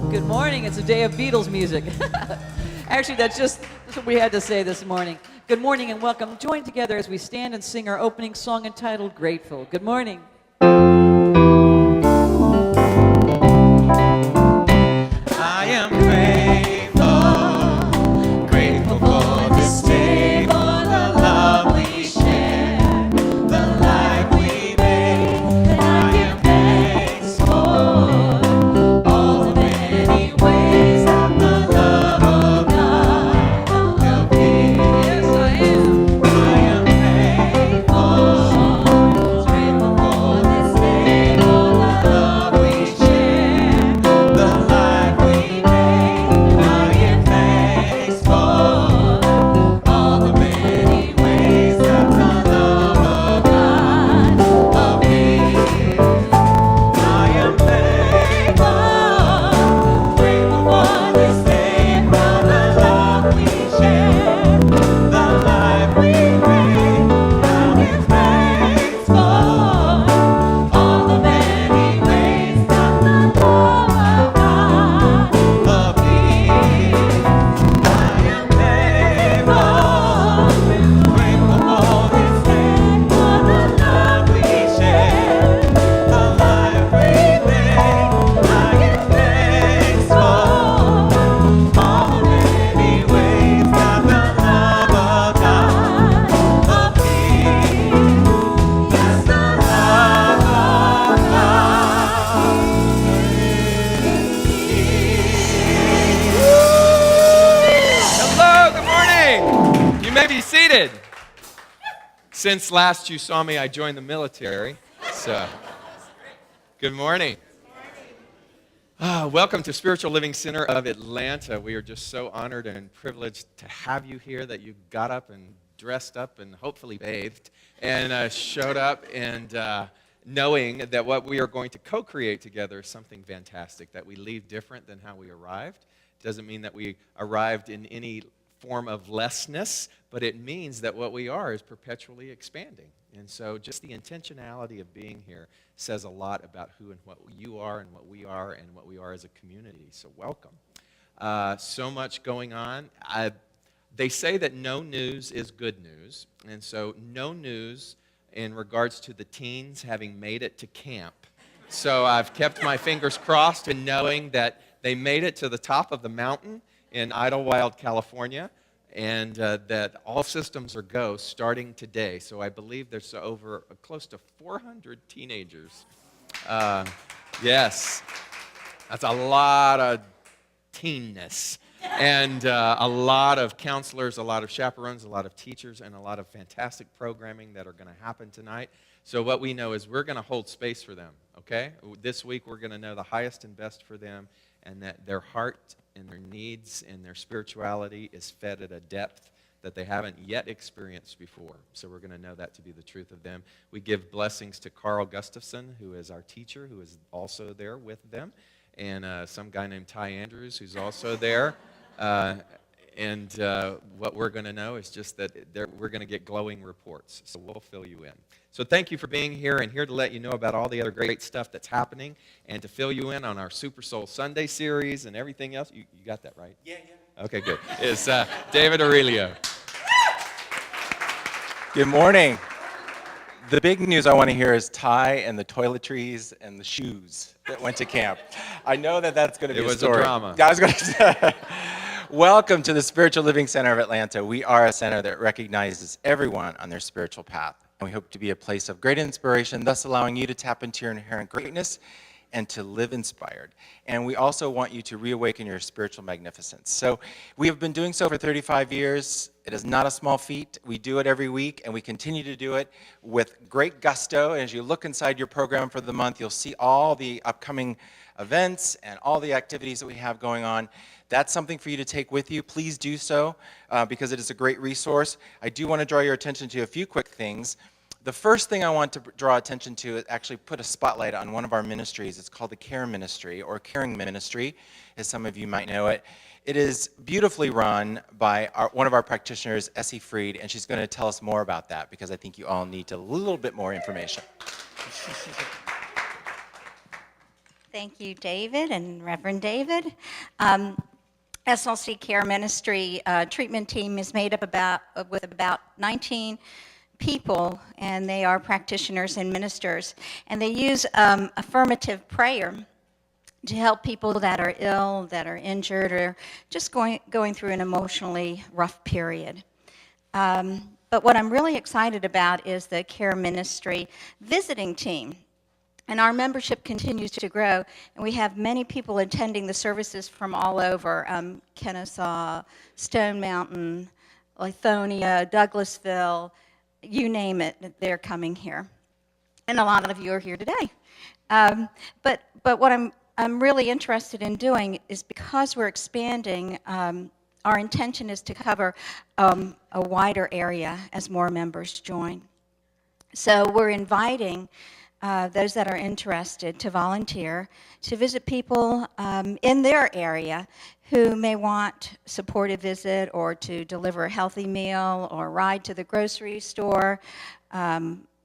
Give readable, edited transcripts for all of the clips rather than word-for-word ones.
Good morning. It's a day of Beatles music. Actually, that's what we had to say this morning. Good morning and welcome. Join together as we stand and sing our opening song entitled Grateful. Good morning. I am grateful, grateful for this day, for the love we share, the life we made, and I give thanks for all the many ways that the love of God will be. Yes, I am. I am grateful, grateful for this day, for the love we share, the life we made. I give thanks for all the many ways that the love of God appears. I am thankful, grateful for this day, for the love we share, the life we made. I give thanks for all the many ways that the love of God appears. I am thankful, grateful for this day, for the love we share, the life we made. I give thanks for all the many ways that the love of God appears. Yes, the love of Hello, good morning. You may be seated. Since last you saw me, I joined the military. So, good morning. Welcome to Spiritual Living Center of Atlanta. We are just so honored and privileged to have you here, that you got up and dressed up and hopefully bathed and showed up, and knowing that what we are going to co-create together is something fantastic, that we leave different than how we arrived. Doesn't mean that we arrived in any form of lessness, but it means that what we are is perpetually expanding. And so just the intentionality of being here says a lot about who and what you are and what we are and what we are as a community. So welcome. So much going on. They say that no news is good news. And so no news in regards to the teens having made it to camp. So I've kept my fingers crossed in knowing that they made it to the top of the mountain in Idlewild, California, and that all systems are go starting today. So I believe there's over close to 400 teenagers. Yes. That's a lot of teenness. And a lot of counselors, a lot of chaperones, a lot of teachers, and a lot of fantastic programming that are going to happen tonight. So what we know is we're going to hold space for them, okay? This week we're going to know the highest and best for them, and that their heart and their needs and their spirituality is fed at a depth that they haven't yet experienced before. So we're going to know that to be the truth of them. We give blessings to Carl Gustafson, who is our teacher, who is also there with them, and some guy named Ty Andrews, who's also there. And what we're going to know is just that we're going to get glowing reports. So we'll fill you in. So thank you for being here, and here to let you know about all the other great stuff that's happening and to fill you in on our Super Soul Sunday series and everything else. You got that right? Yeah. Okay, good. It's David Aurelio. Good morning. The big news I want to hear is Ty and the toiletries and the shoes that went to camp. I know that that's going to be It was story. a drama. I was going to say, welcome to the Spiritual Living Center of Atlanta. We are a center that recognizes everyone on their spiritual path. And we hope to be a place of great inspiration, thus allowing you to tap into your inherent greatness and to live inspired. And we also want you to reawaken your spiritual magnificence. So we have been doing so for 35 years. It is not a small feat. We do it every week, and we continue to do it with great gusto. And as you look inside your program for the month, you'll see all the upcoming events and all the activities that we have going on. That's something for you to take with you. Please do so because it is a great resource. I do want to draw your attention to a few quick things. The first thing I want to draw attention to is actually put a spotlight on one of our ministries. It's called the Care Ministry, or Caring Ministry, as some of you might know it. It is beautifully run by one of our practitioners, Essie Freed, and she's going to tell us more about that because I think you all need a little bit more information. Thank you, David and Reverend David. SLC Care Ministry treatment team is made up with about 19 people, and they are practitioners and ministers, and they use affirmative prayer to help people that are ill, that are injured, or just going through an emotionally rough period. But what I'm really excited about is the Care Ministry visiting team. And our membership continues to grow, and we have many people attending the services from all over, Kennesaw, Stone Mountain, Lithonia, Douglasville, you name it, they're coming here. And a lot of you are here today. But what I'm really interested in doing is, because we're expanding, our intention is to cover a wider area as more members join. So we're inviting those that are interested to volunteer to visit people in their area who may want supportive visit, or to deliver a healthy meal, or ride to the grocery store,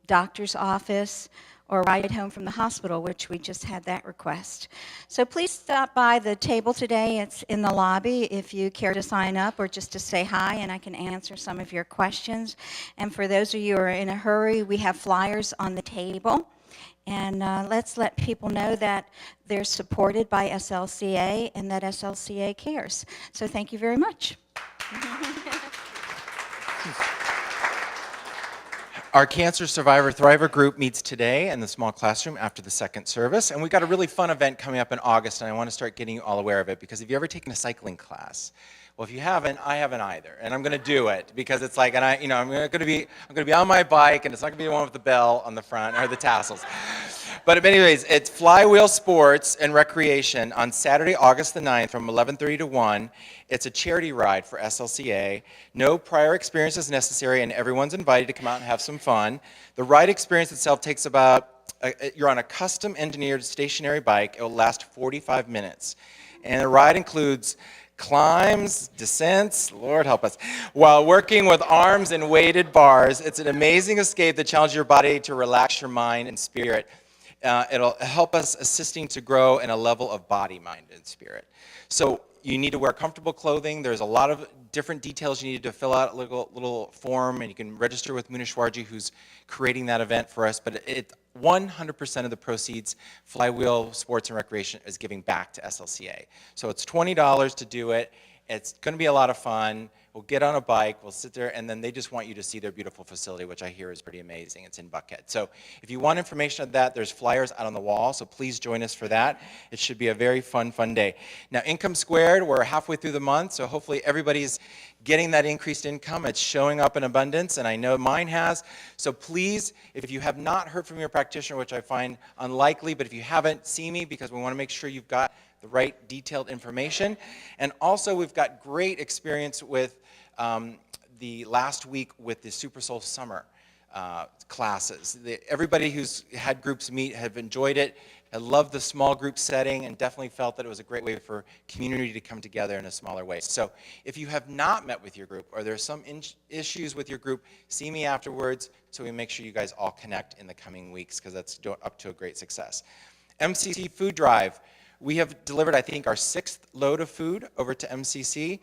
doctor's office, or ride home from the hospital, which we just had that request. So please stop by the table today. It's in the lobby if you care to sign up, or just to say hi, and I can answer some of your questions. And for those of you who are in a hurry, we have flyers on the table. And let's let people know that they're supported by SLCA and that SLCA cares. So thank you very much. Our Cancer Survivor Thriver group meets today in the small classroom after the second service. And we've got a really fun event coming up in August, and I want to start getting you all aware of it, because have you ever taken a cycling class? Well, if you haven't, I haven't either, and I'm going to do it because it's like, and I'm going to be on my bike, and it's not going to be the one with the bell on the front or the tassels. But anyways, it's Flywheel Sports and Recreation on Saturday, August the 9th from 11:30 to 1. It's a charity ride for SLCA. No prior experience is necessary, and everyone's invited to come out and have some fun. The ride experience itself takes you're on a custom-engineered stationary bike. It will last 45 minutes. And the ride includes climbs, descents, Lord help us, while working with arms and weighted bars. It's an amazing escape that challenges your body to relax your mind and spirit. It'll help us assisting to grow in a level of body, mind, and spirit. So you need to wear comfortable clothing. There's a lot of different details you need to fill out, a little form, and you can register with Munishwarji, who's creating that event for us. But 100% of the proceeds, Flywheel Sports and Recreation is giving back to SLCA. So it's $20 to do it, It's going to be a lot of fun. We'll get on a bike, we'll sit there, and then they just want you to see their beautiful facility, which I hear is pretty amazing. It's in Buckhead. So if you want information on that, there's flyers out on the wall, so please join us for that. It should be a very fun day. Now, Income Squared, we're halfway through the month, so hopefully everybody's getting that increased income. It's showing up in abundance, and I know mine has. So please, if you have not heard from your practitioner, which I find unlikely, but if you haven't, see me, because we want to make sure you've got the right detailed information. And also, we've got great experience with the last week with the Super Soul Summer classes. Everybody who's had groups meet have enjoyed it. I love the small group setting and definitely felt that it was a great way for community to come together in a smaller way. So if you have not met with your group or there's some issues with your group, see me afterwards so we make sure you guys all connect in the coming weeks, because that's up to a great success. MCC Food Drive. We have delivered, I think, our 6th load of food over to MCC.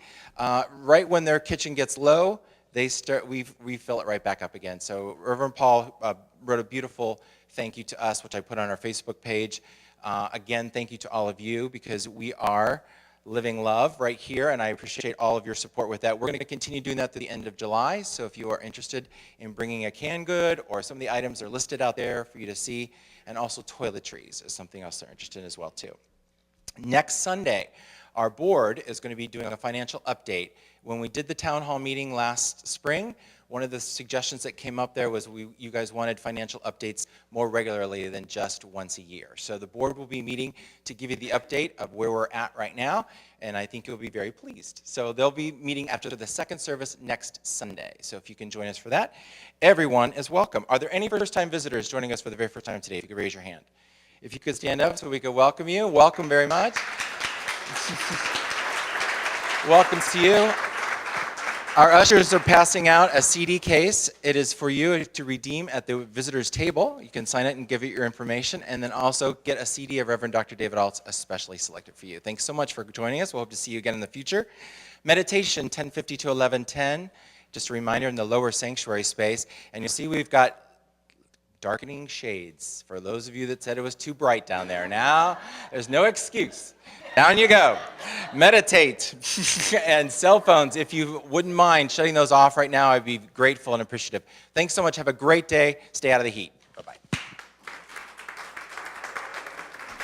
Right when their kitchen gets low, we refill it right back up again. So Reverend Paul wrote a beautiful thank you to us, which I put on our Facebook page. Again, thank you to all of you, because we are living love right here, and I appreciate all of your support with that. We're going to continue doing that to the end of July, so if you are interested in bringing a canned good, or some of the items are listed out there for you to see, and also toiletries is something else they're interested in as well too. Next Sunday, our board is going to be doing a financial update. When we did the town hall meeting last spring, one of the suggestions that came up there was you guys wanted financial updates more regularly than just once a year. So the board will be meeting to give you the update of where we're at right now, and I think you'll be very pleased. So they'll be meeting after the second service next Sunday. So if you can join us for that, everyone is welcome. Are there any first-time visitors joining us for the very first time today? If you could raise your hand. If you could stand up so we could welcome you. Welcome very much. Welcome to you. Our ushers are passing out a CD case. It is for you to redeem at the visitor's table. You can sign it and give it your information, and then also get a CD of Reverend Dr. David Ault, especially selected for you. Thanks so much for joining us. We'll hope to see you again in the future. Meditation, 10:50 to 11:10. Just a reminder, in the lower sanctuary space. And you'll see we've got darkening shades for those of you that said it was too bright down there. Now, there's no excuse. Down you go. Meditate. And cell phones, if you wouldn't mind shutting those off right now, I'd be grateful and appreciative. Thanks so much. Have a great day. Stay out of the heat. Bye-bye.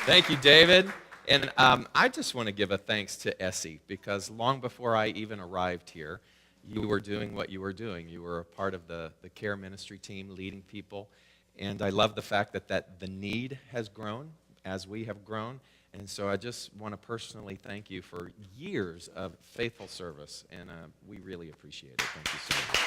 Thank you, David. And I just want to give a thanks to Essie, because long before I even arrived here, you were doing what you were doing. You were a part of the care ministry team, leading people. And I love the fact that the need has grown as we have grown. And so I just want to personally thank you for years of faithful service, and we really appreciate it. Thank you so much.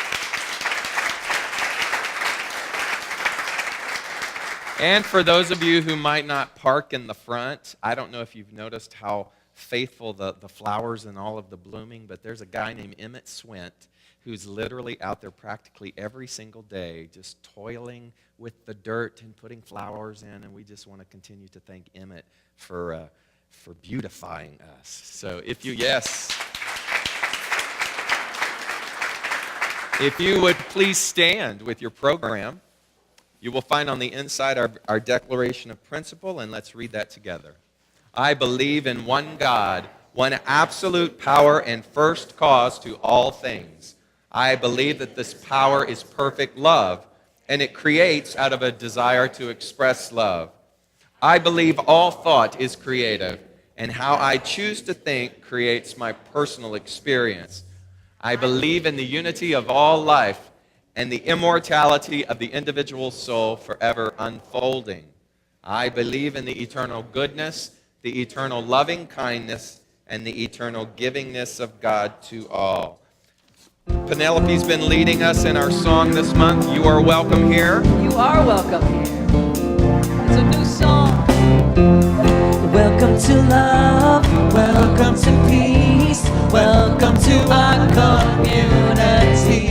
And for those of you who might not park in the front, I don't know if you've noticed how faithful the flowers and all of the blooming, but there's a guy named Emmett Swint who's literally out there practically every single day just toiling with the dirt and putting flowers in, and we just want to continue to thank Emmett for beautifying us. So if you would please stand with your program, you will find on the inside our Declaration of Principle, and let's read that together. I believe in one God, one absolute power and first cause to all things. I believe that this power is perfect love, and it creates out of a desire to express love. I believe all thought is creative, and how I choose to think creates my personal experience. I believe in the unity of all life and the immortality of the individual soul forever unfolding. I believe in the eternal goodness, the eternal loving kindness, and the eternal givingness of God to all. Penelope's been leading us in our song this month. You are welcome here. You are welcome here. It's a new song. Welcome to love, welcome to peace, welcome to our community.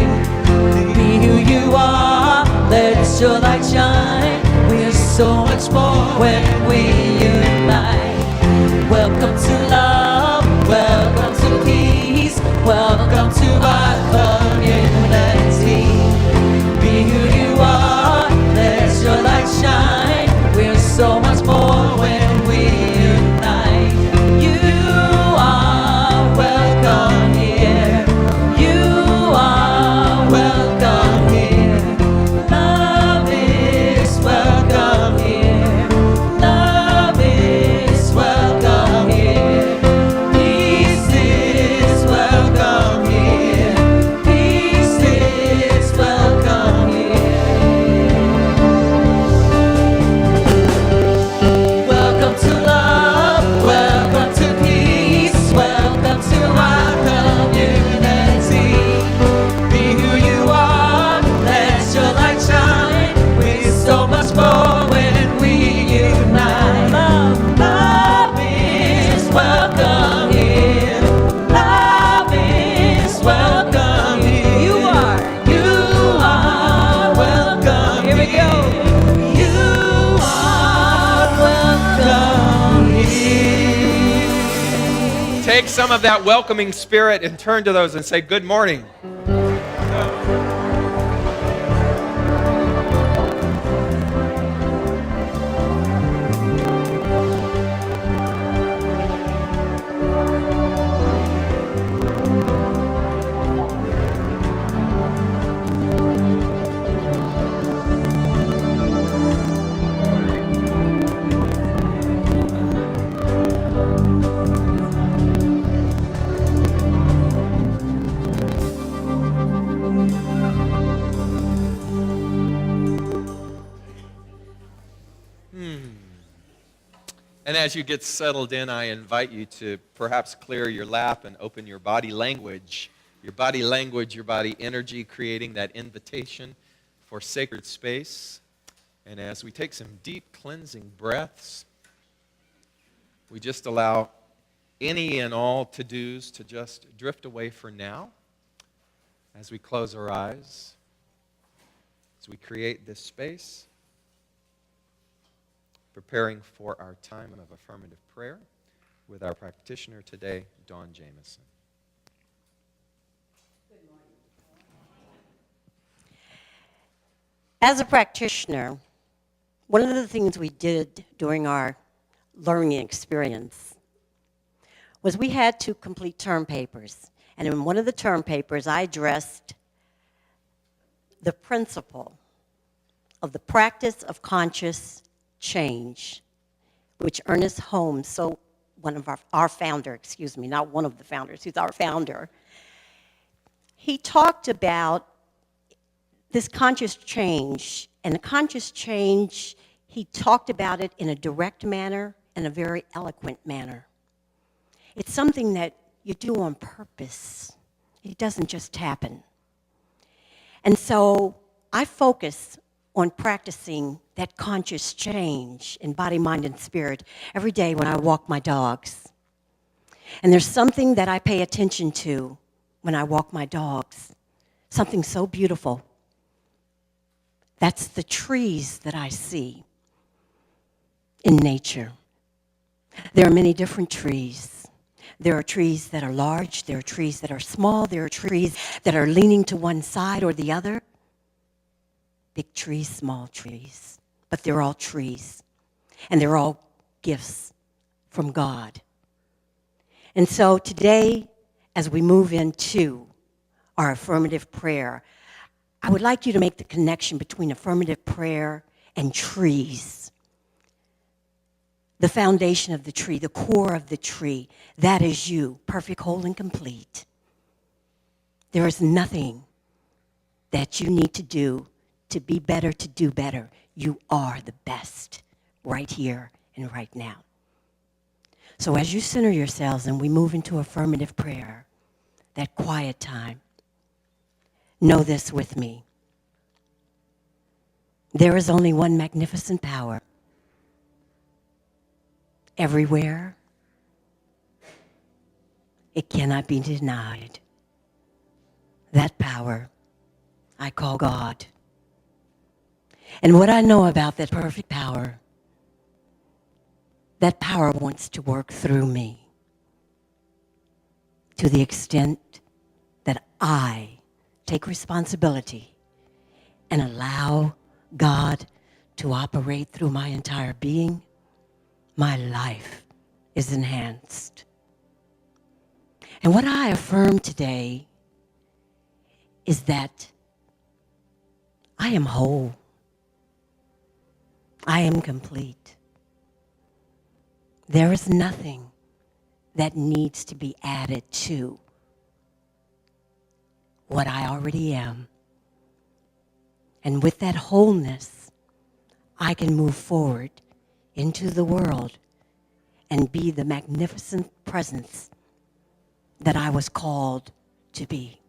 Be who you are, let your light shine. We're so much more when we unite. Welcome to love, welcome to peace, welcome to our community. Be who you are, let your light shine. We're so much more when we unite. You are welcome. Take some of that welcoming spirit and turn to those and say, good morning. And as you get settled in, I invite you to perhaps clear your lap and open your body language, your body energy, creating that invitation for sacred space. And as we take some deep cleansing breaths, we just allow any and all to-dos to just drift away for now as we close our eyes, as we create this space, preparing for our time of affirmative prayer with our practitioner today, Dawn Jameson. As a practitioner, one of the things we did during our learning experience was we had to complete term papers. And in one of the term papers, I addressed the principle of the practice of conscious change, which Ernest Holmes, so one of our founder, not one of the founders, he's our founder, he talked about this conscious change. And the conscious change, he talked about it in a direct manner and a very eloquent manner. It's something that you do on purpose. It doesn't just happen. And so I focus on practicing that conscious change in body, mind, and spirit every day when I walk my dogs. And there's something that I pay attention to when I walk my dogs, something so beautiful. That's the trees that I see in nature. There are many different trees. There are trees that are large, there are trees that are small, there are trees that are leaning to one side or the other. Big trees, small trees, but they're all trees, and they're all gifts from God. And so today, as we move into our affirmative prayer, I would like you to make the connection between affirmative prayer and trees. The foundation of the tree, the core of the tree, that is you, perfect, whole, and complete. There is nothing that you need to do to be better, to do better. You are the best right here and right now. So as you center yourselves and we move into affirmative prayer, that quiet time, know this with me. There is only one magnificent power everywhere. It cannot be denied. That power I call God. And what I know about that perfect power, that power wants to work through me to the extent that I take responsibility and allow God to operate through my entire being. My life is enhanced. And what I affirm today is that I am whole. I am complete. There is nothing that needs to be added to what I already am. And with that wholeness, I can move forward into the world and be the magnificent presence that I was called to be.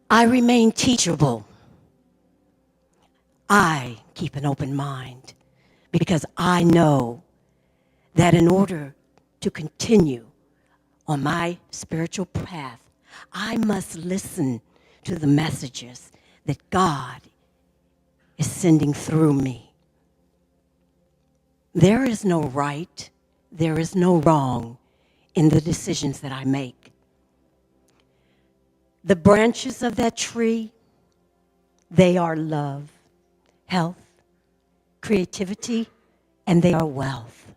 I remain teachable. I keep an open mind because I know that in order to continue on my spiritual path, I must listen to the messages that God is sending through me. There is no right there is no wrong in the decisions that I make. The branches of that tree, they are love, health, creativity, and they are wealth.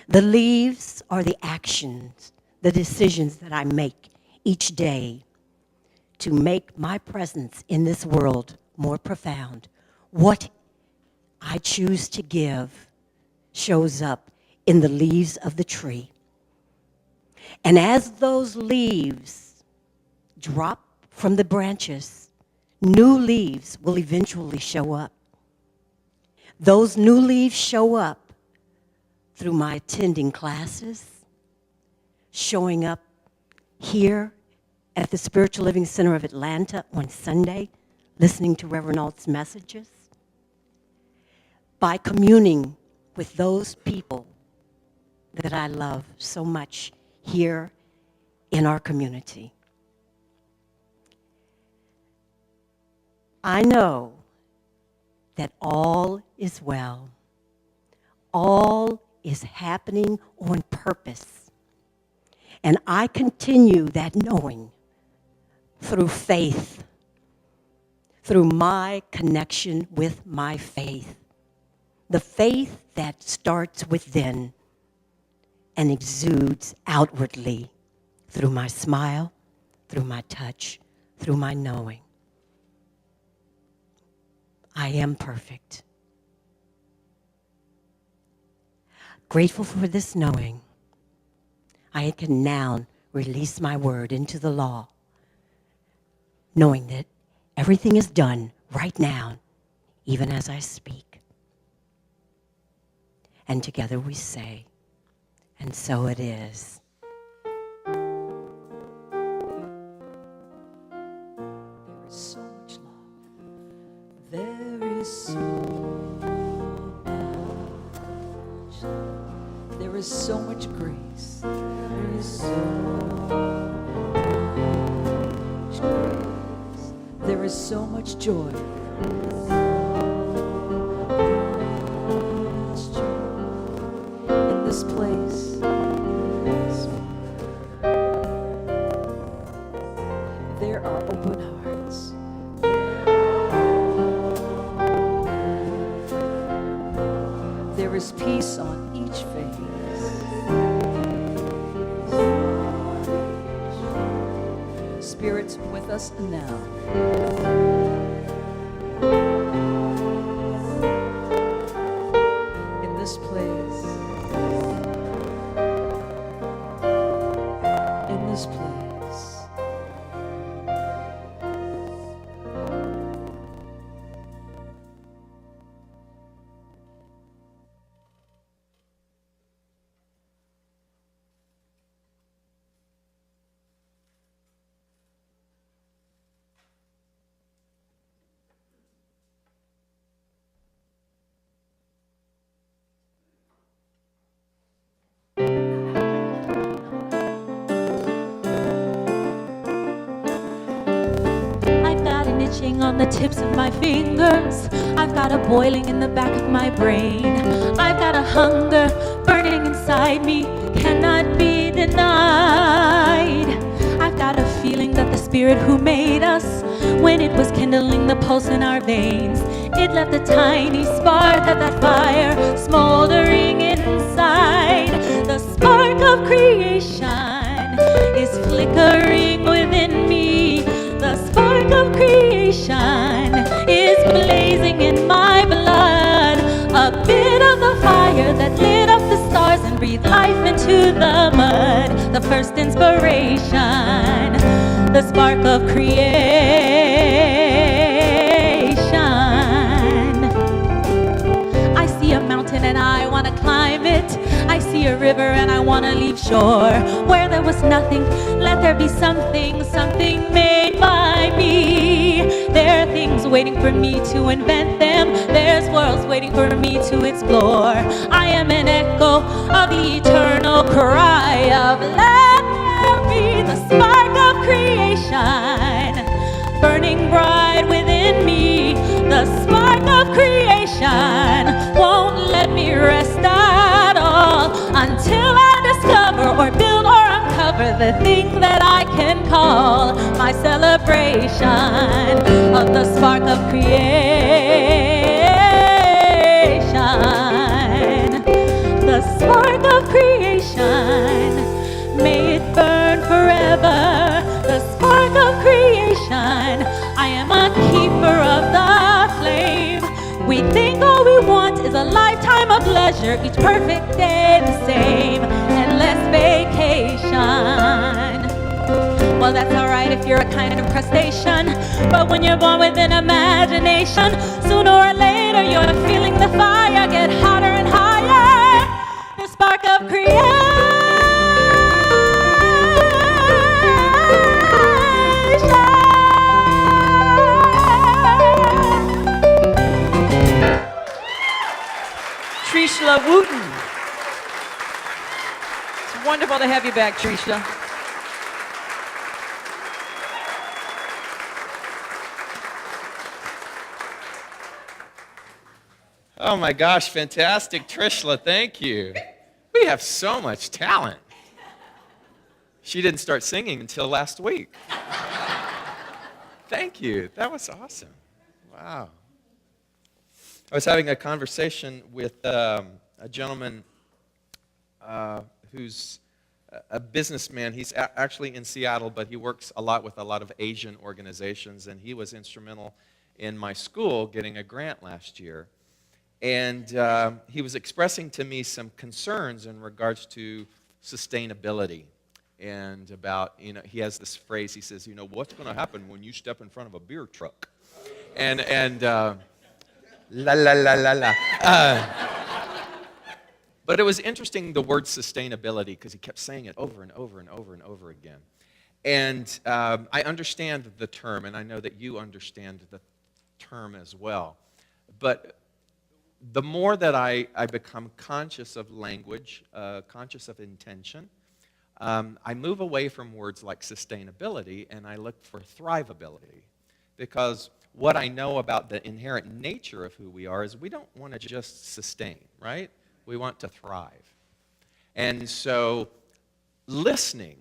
The leaves are the actions, the decisions that I make each day to make my presence in this world more profound. What I choose to give shows up in the leaves of the tree. And as those leaves drop from the branches, new leaves will eventually show up. Those new leaves show up through my attending classes, showing up here at the Spiritual Living Center of Atlanta on Sunday, listening to Reverend Ault's messages, by communing with those people that I love so much here in our community. I know that all is well. All is happening on purpose. And I continue that knowing through faith, through my connection with my faith. The faith that starts within and exudes outwardly through my smile, through my touch, through my knowing. I am perfect. Grateful for this knowing, I can now release my word into the law, knowing that everything is done right now, even as I speak. And together we say, and so it is. There is so much love. There is so much love. There is so much grace. There is so much grace. There is so much joy. In this place. There are open hearts. There is peace on each face. Spirit's with us now. In this place. In this place. I've got an itching on the tips of my fingers. I've got a boiling in the back of my brain. I've got a hunger burning inside me, cannot be denied. I've got a feeling that the Spirit who made us, when it was kindling the pulse in our veins, it left a tiny spark of that fire smoldering inside. The spark of creation is flickering within me. The spark of creation is blazing in my blood. A bit of the fire that lit up the stars and breathed life into the mud. The first inspiration, the spark of creation. I see a mountain and I want to climb it. I see a river and I want to leave shore. Where there was nothing, let there be something, something made by me. There are things waiting for me to invent them. There's worlds waiting for me to explore. I am an echo of the eternal cry of let there be the spark of creation burning bright within me. The spark of creation won't let me rest at all. until I discover or build or uncover the thing that I can call my celebration of the spark of creation. The spark of creation, may it burn forever. The spark of creation, I am a keeper of the flame. We think all we want is a lifetime of leisure, each perfect day the same, endless vacation. Well, that's alright if you're a kind of crustacean, but when you're born with an imagination, sooner or later you're feeling the fire get hotter and higher. The spark of Trishla Wooten. It's wonderful to have you back, Trishla. Oh my gosh, fantastic, Trishla, thank you. We have so much talent. She didn't start singing until last week. Thank you, that was awesome. Wow. I was having a conversation with a gentleman who's a businessman. He's actually in Seattle, but he works a lot with a lot of Asian organizations, and he was instrumental in my school getting a grant last year. And he was expressing to me some concerns in regards to sustainability and about, he has this phrase, he says, what's going to happen when you step in front of a beer truck? And la, la, la, la, la. But it was interesting, the word sustainability, because he kept saying it over and over and over and over again. And I understand the term, and I know that you understand the term as well. But the more that I become conscious of language, conscious of intention, I move away from words like sustainability and I look for thrivability. Because what I know about the inherent nature of who we are is we don't want to just sustain, right? We want to thrive. And so listening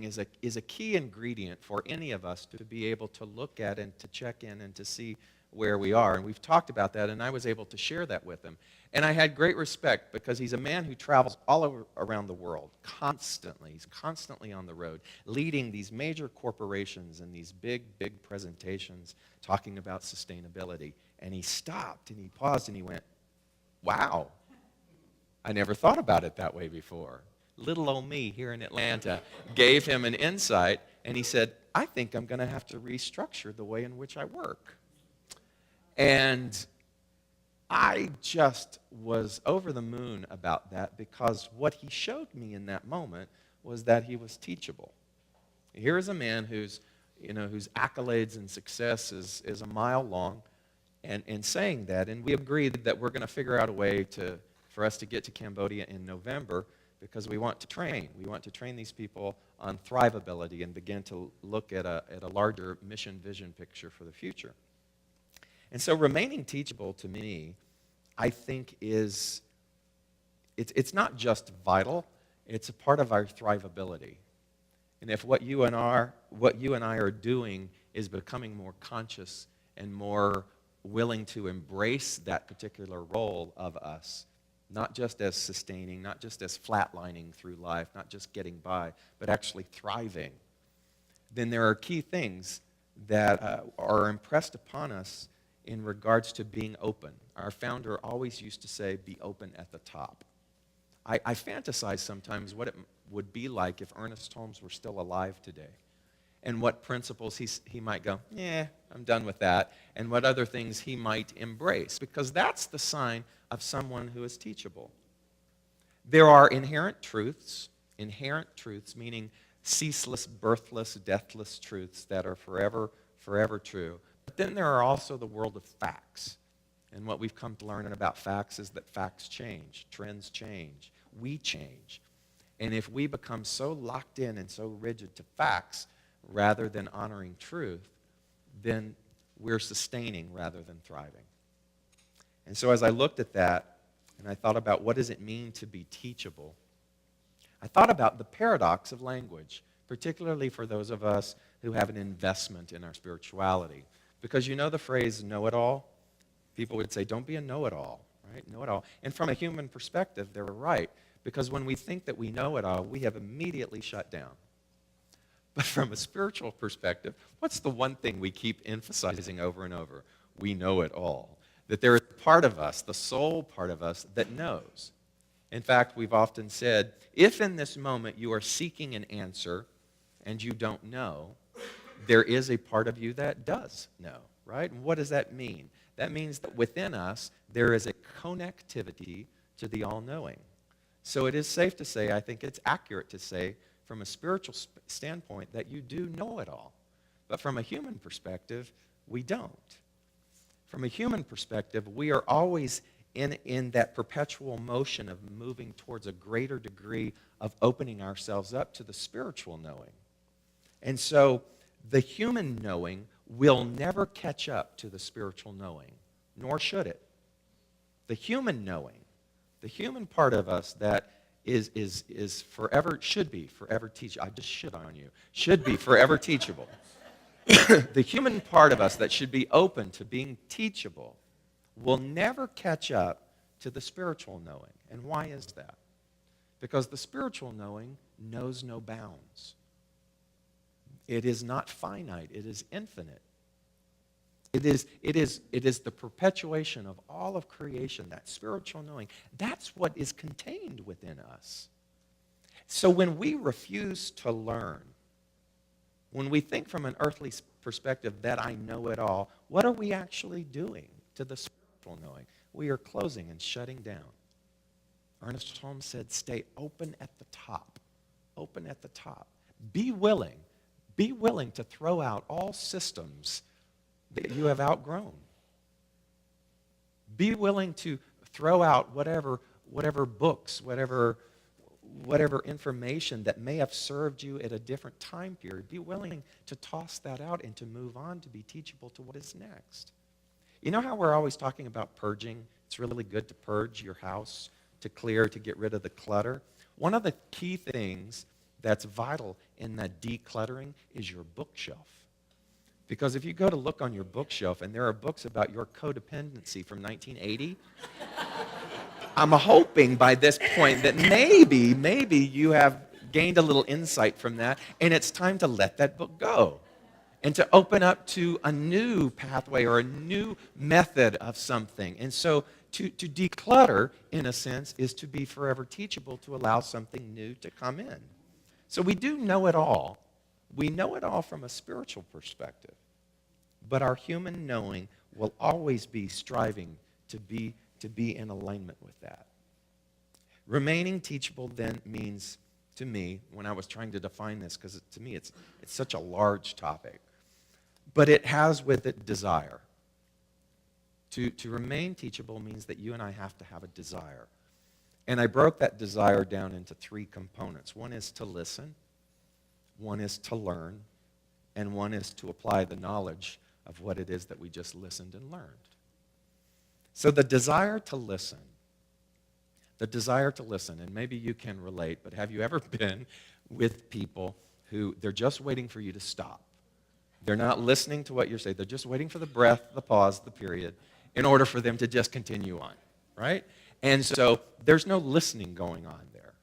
is a key ingredient for any of us to be able to look at and to check in and to see where we are. And we've talked about that, and I was able to share that with him. And I had great respect because he's a man who travels all around the world constantly. He's constantly on the road, leading these major corporations and these big, big presentations talking about sustainability. And he stopped, and he paused, and he went, wow, I never thought about it that way before. Little old me here in Atlanta gave him an insight, and he said, I think I'm going to have to restructure the way in which I work. And I just was over the moon about that because what he showed me in that moment was that he was teachable. Here is a man whose accolades and success is a mile long, and saying that, and we agreed that we're going to figure out a way for us to get to Cambodia in November because we want to train. We want to train these people on thrivability and begin to look at a larger mission vision picture for the future. And so remaining teachable to me, I think it's not just vital, it's a part of our thrivability. And if what you and I are doing is becoming more conscious and more willing to embrace that particular role of us, not just as sustaining, not just as flatlining through life, not just getting by, but actually thriving, then there are key things that are impressed upon us in regards to being open. Our founder always used to say, be open at the top. I fantasize sometimes what it would be like if Ernest Holmes were still alive today, and what principles he might go, I'm done with that, and what other things he might embrace, because that's the sign of someone who is teachable. There are inherent truths meaning ceaseless, birthless, deathless truths that are forever, forever true. But then there are also the world of facts. And what we've come to learn about facts is that facts change, trends change, we change. And if we become so locked in and so rigid to facts rather than honoring truth, then we're sustaining rather than thriving. And so as I looked at that, and I thought about what does it mean to be teachable, I thought about the paradox of language, particularly for those of us who have an investment in our spirituality. Because you know the phrase know-it-all? People would say, don't be a know-it-all, right? Know-it-all. And from a human perspective, they're right. Because when we think that we know it all, we have immediately shut down. But from a spiritual perspective, what's the one thing we keep emphasizing over and over? We know it all. That there is a part of us, the soul part of us, that knows. In fact, we've often said, if in this moment you are seeking an answer and you don't know, there is a part of you that does know, right? And what does that mean? That means that within us, there is a connectivity to the all-knowing. So it is safe to say, I think it's accurate to say, from a spiritual standpoint, that you do know it all. But from a human perspective, we don't. From a human perspective, we are always in that perpetual motion of moving towards a greater degree of opening ourselves up to the spiritual knowing. And so the human knowing will never catch up to the spiritual knowing, nor should it. The human knowing, the human part of us that is forever, should be forever teachable. I just shit on you. Should be forever teachable. The human part of us that should be open to being teachable will never catch up to the spiritual knowing. And why is that? Because the spiritual knowing knows no bounds. It is not finite. It is infinite. It is the perpetuation of all of creation, that spiritual knowing. That's what is contained within us. So when we refuse to learn, when we think from an earthly perspective that I know it all, what are we actually doing to the spiritual knowing? We are closing and shutting down. Ernest Holmes said, stay open at the top. Open at the top. Be willing to throw out all systems that you have outgrown. Be willing to throw out whatever books, whatever information that may have served you at a different time period. Be willing to toss that out and to move on to be teachable to what is next. You know how we're always talking about purging? It's really good to purge your house, to clear, to get rid of the clutter. One of the key things that's vital in that decluttering is your bookshelf. Because if you go to look on your bookshelf and there are books about your codependency from 1980, I'm hoping by this point that maybe you have gained a little insight from that, and it's time to let that book go and to open up to a new pathway or a new method of something. And so to declutter, in a sense, is to be forever teachable, to allow something new to come in. So we do know it all. We know it all from a spiritual perspective. But our human knowing will always be striving to be in alignment with that. Remaining teachable then means, to me, when I was trying to define this, because to me it's such a large topic, but it has with it desire. To remain teachable means that you and I have to have a desire. And I broke that desire down into three components. One is to listen, one is to learn, and one is to apply the knowledge of what it is that we just listened and learned. So the desire to listen, and maybe you can relate, but have you ever been with people who they're just waiting for you to stop? They're not listening to what you're saying. They're just waiting for the breath, the pause, the period, in order for them to just continue on, right? And so there's no listening going on there.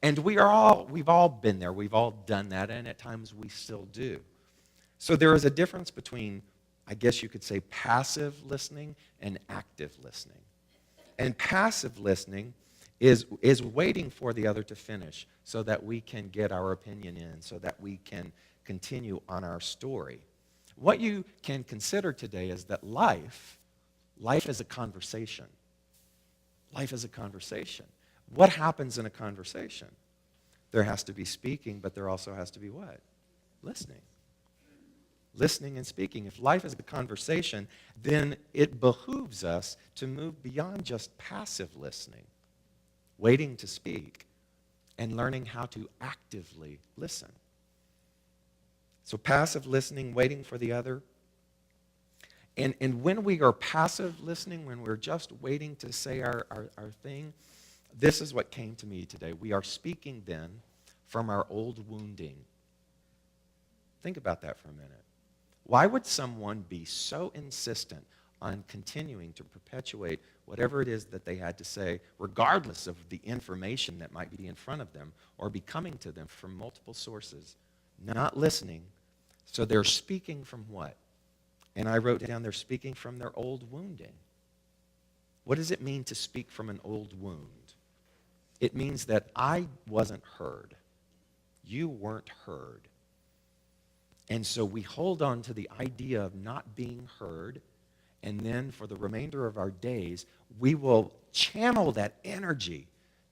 And we've all been there. We've all done that, and at times we still do. So there is a difference between, I guess you could say, passive listening and active listening. And passive listening is waiting for the other to finish so that we can get our opinion in, so that we can continue on our story. What you can consider today is that life is a conversation. Life is a conversation. What happens in a conversation? There has to be speaking, but there also has to be what? Listening. Listening and speaking. If life is a conversation, then it behooves us to move beyond just passive listening, waiting to speak, and learning how to actively listen. So passive listening, waiting for the other. And when we are passive listening, when we're just waiting to say our thing, this is what came to me today. We are speaking then from our old wounding. Think about that for a minute. Why would someone be so insistent on continuing to perpetuate whatever it is that they had to say, regardless of the information that might be in front of them or be coming to them from multiple sources, not listening? So they're speaking from what? And I wrote down they're speaking from their old wounding. What does it mean to speak from an old wound? It means that I wasn't heard. You weren't heard. And so we hold on to the idea of not being heard, and then for the remainder of our days, we will channel that energy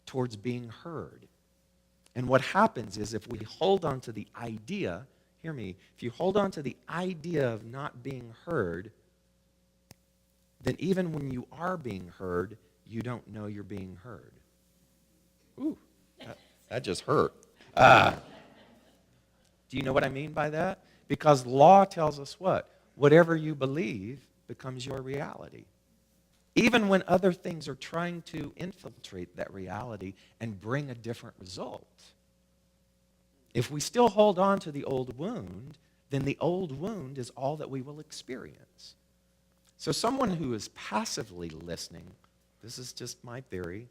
towards being heard. And what happens is if we hold on to the idea, hear me, if you hold on to the idea of not being heard, then even when you are being heard, you don't know you're being heard. Ooh, that just hurt. Do you know what I mean by that? Because law tells us what? Whatever you believe becomes your reality. Even when other things are trying to infiltrate that reality and bring a different result. If we still hold on to the old wound, then the old wound is all that we will experience. So someone who is passively listening, this is just my theory,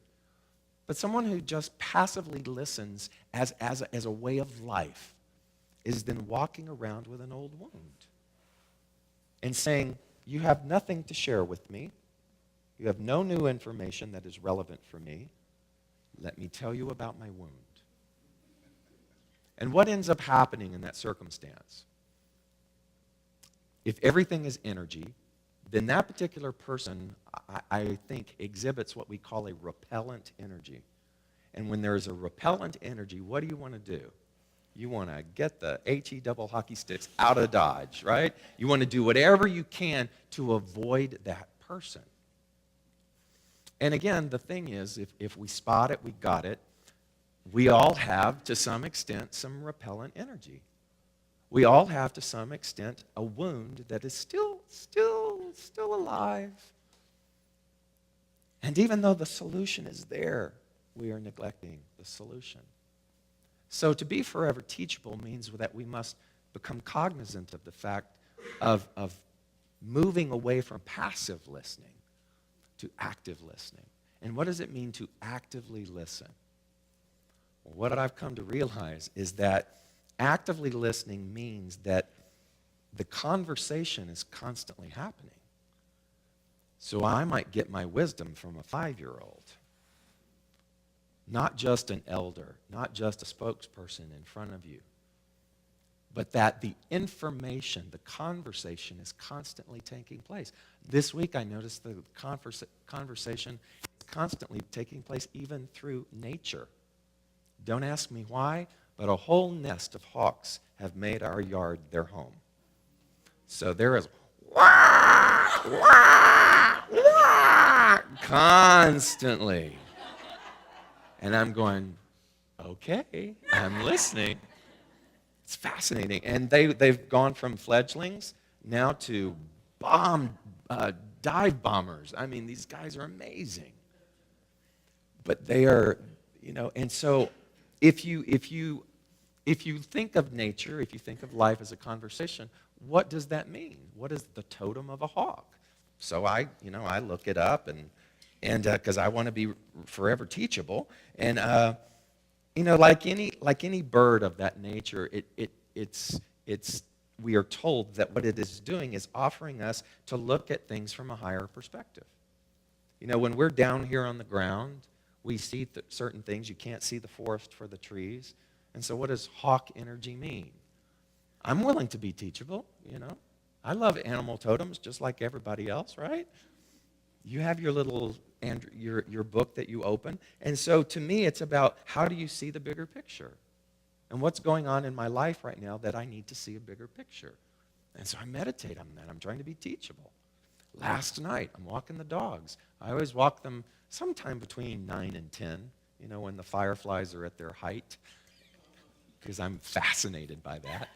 but someone who just passively listens as a way of life is then walking around with an old wound and saying, you have nothing to share with me. You have no new information that is relevant for me. Let me tell you about my wound. And what ends up happening in that circumstance? If everything is energy, then that particular person, I think, exhibits what we call a repellent energy. And when there is a repellent energy, what do you want to do? You want to get the HE double hockey sticks out of Dodge, right? You want to do whatever you can to avoid that person. And again, the thing is, if we spot it, we got it. We all have, to some extent, some repellent energy. We all have, to some extent, a wound that is still alive. And even though the solution is there, we are neglecting the solution. So to be forever teachable means that we must become cognizant of the fact of moving away from passive listening to active listening. And what does it mean to actively listen? Well, what I've come to realize is that actively listening means that the conversation is constantly happening. So I might get my wisdom from a 5-year-old. Not just an elder, not just a spokesperson in front of you, but that the information, the conversation is constantly taking place. This week I noticed the conversation is constantly taking place even through nature. Don't ask me why, but a whole nest of hawks have made our yard their home. So there is wah, wah, wah, constantly. And I'm going, okay, I'm listening. It's fascinating. And they've gone from fledglings now to dive bombers. I mean, these guys are amazing. But they are, and so if you think of nature, if you think of life as a conversation, what does that mean? What is the totem of a hawk? So I look it up and because I want to be forever teachable, and like any bird of that nature, we are told that what it is doing is offering us to look at things from a higher perspective. When we're down here on the ground, we see certain things. You can't see the forest for the trees, and so what does hawk energy mean? I'm willing to be teachable. I love animal totems just like everybody else, right? You have your little your book that you open. And so to me, it's about how do you see the bigger picture? And what's going on in my life right now that I need to see a bigger picture? And so I meditate on that. I'm trying to be teachable. Last night, I'm walking the dogs. I always walk them sometime between 9 and 10, when the fireflies are at their height, because I'm fascinated by that.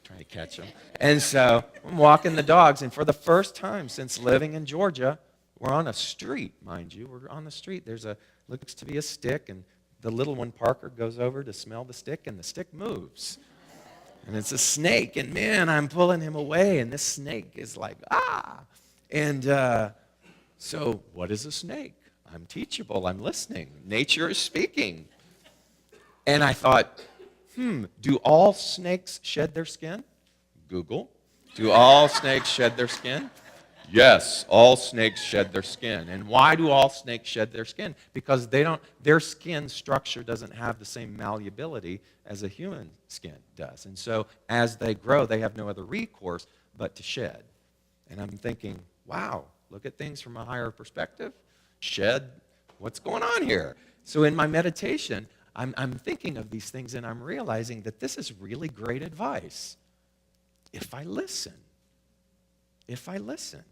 trying to catch them. And so I'm walking the dogs, and for the first time since living in Georgia, we're on a street, mind you. We're on the street. Looks to be a stick, and the little one, Parker, goes over to smell the stick, and the stick moves. And it's a snake, and man, I'm pulling him away, and this snake is like, ah! And so what is a snake? I'm teachable. I'm listening. Nature is speaking. And I thought, do all snakes shed their skin? Google. Do all snakes shed their skin? Yes, all snakes shed their skin. And why do all snakes shed their skin? Because their skin structure doesn't have the same malleability as a human skin does. And so as they grow, they have no other recourse but to shed. And I'm thinking, wow, look at things from a higher perspective. Shed, what's going on here? So in my meditation, I'm thinking of these things, and I'm realizing that this is really great advice. If I listen. If I listen.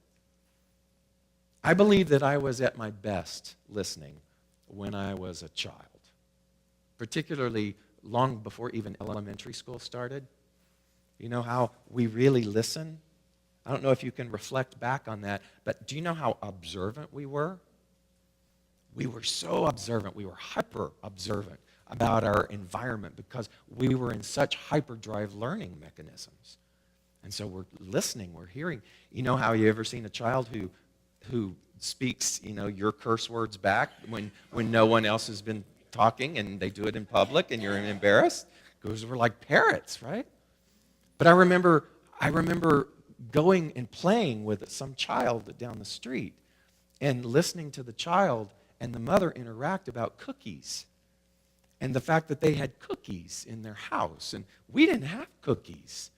I believe that I was at my best listening when I was a child, particularly long before even elementary school started. You know how we really listen? I don't know if you can reflect back on that, but do you know how observant we were? We were so observant. We were hyper observant about our environment because we were in such hyperdrive learning mechanisms. And so we're listening, we're hearing. You know how you ever seen a child who speaks, your curse words back when no one else has been talking, and they do it in public and you're embarrassed? Because we're like parrots, right? But I remember going and playing with some child down the street and listening to the child and the mother interact about cookies and the fact that they had cookies in their house, and we didn't have cookies.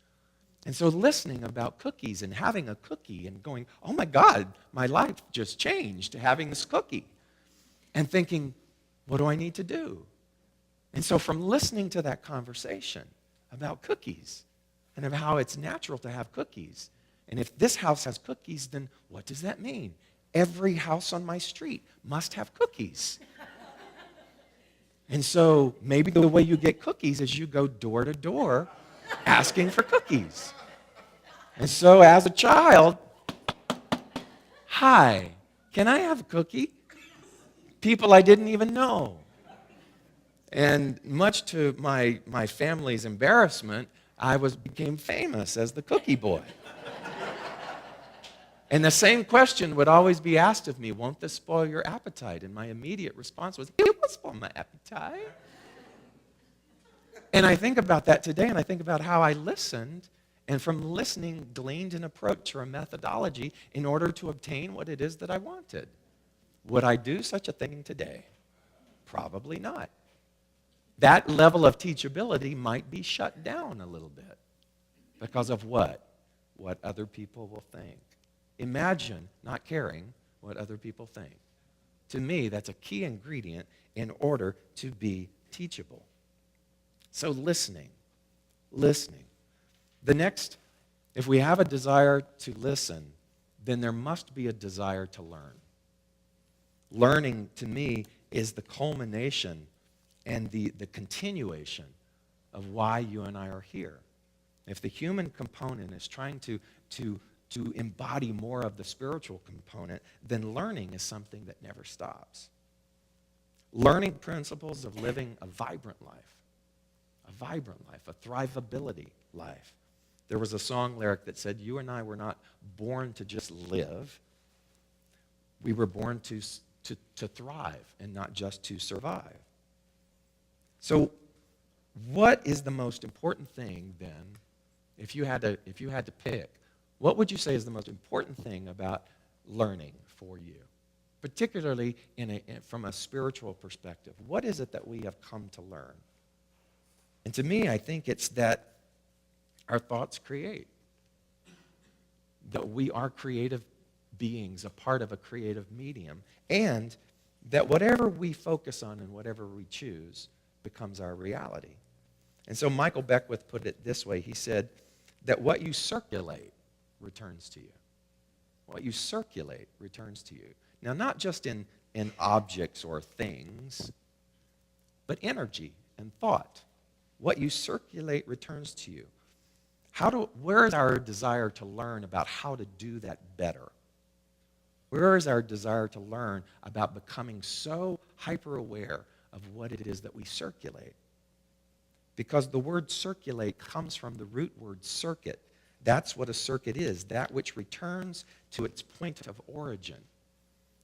And so listening about cookies and having a cookie and going, oh my God, my life just changed to having this cookie. And thinking, what do I need to do? And so from listening to that conversation about cookies and of how it's natural to have cookies, and if this house has cookies, then what does that mean? Every house on my street must have cookies. And so maybe the way you get cookies is you go door to door asking for cookies. And so as a child, hi, can I have a cookie? People I didn't even know. And much to my family's embarrassment, I became famous as the cookie boy. And the same question would always be asked of me, won't this spoil your appetite? And my immediate response was, it will spoil my appetite. And I think about that today, and I think about how I listened, and from listening gleaned an approach or a methodology in order to obtain what it is that I wanted. Would I do such a thing today? Probably not. That level of teachability might be shut down a little bit because of what? What other people will think. Imagine not caring what other people think. To me, that's a key ingredient in order to be teachable. So listening. The next, if we have a desire to listen, then there must be a desire to learn. Learning, to me, is the culmination and the continuation of why you and I are here. If the human component is trying to embody more of the spiritual component, then learning is something that never stops. Learning principles of living a vibrant life, a thrivability life. There was a song lyric that said, you and I were not born to just live. We were born to thrive and not just to survive. So what is the most important thing then, if you had to pick, what would you say is the most important thing about learning for you? Particularly from a spiritual perspective. What is it that we have come to learn? And to me, I think it's that our thoughts create. That we are creative beings, a part of a creative medium. And that whatever we focus on and whatever we choose becomes our reality. And so Michael Beckwith put it this way. He said that what you circulate returns to you. What you circulate returns to you. Now, not just in objects or things, but energy and thought. What you circulate returns to you. Where is our desire to learn about how to do that better? Where is our desire to learn about becoming so hyper-aware of what it is that we circulate? Because the word circulate comes from the root word circuit. That's what a circuit is, that which returns to its point of origin.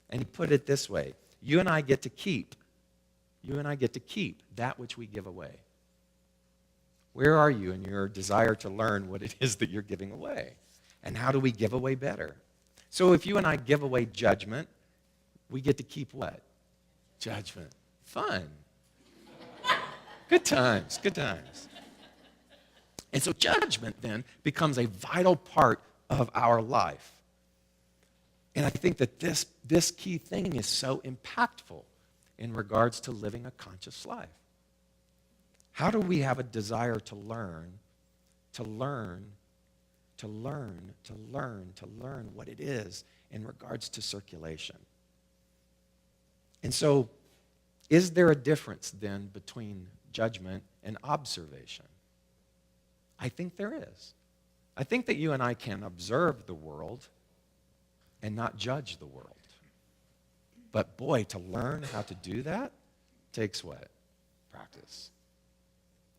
And he put it this way, you and I get to keep that which we give away. Where are you in your desire to learn what it is that you're giving away? And how do we give away better? So if you and I give away judgment, we get to keep what? Judgment. Fun. Good times, good times. And so judgment then becomes a vital part of our life. And I think that this key thing is so impactful in regards to living a conscious life. How do we have a desire to learn what it is in regards to circulation? And so, is there a difference then between judgment and observation? I think there is. I think that you and I can observe the world and not judge the world. But boy, to learn how to do that takes what? Practice.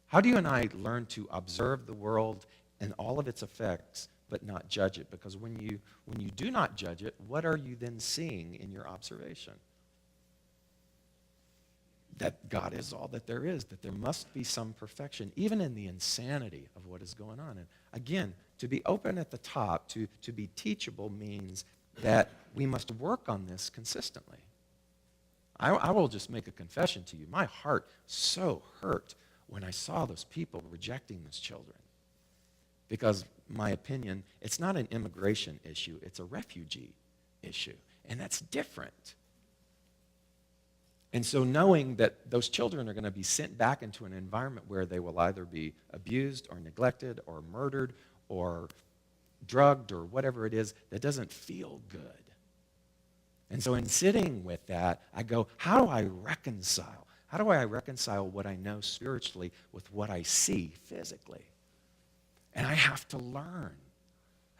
How do you and I learn to observe the world and all of its effects, but not judge it? Because when you do not judge it, what are you then seeing in your observation? That God is all that there is, that there must be some perfection, even in the insanity of what is going on. And again, to be open at the top, to be teachable means that we must work on this consistently. I will just make a confession to you. My heart so hurt when I saw those people rejecting those children. Because, my opinion, it's not an immigration issue, it's a refugee issue. And that's different. And so knowing that those children are going to be sent back into an environment where they will either be abused or neglected or murdered or drugged or whatever it is, that doesn't feel good. And so in sitting with that, I go, how do I reconcile? How do I reconcile what I know spiritually with what I see physically? And I have to learn.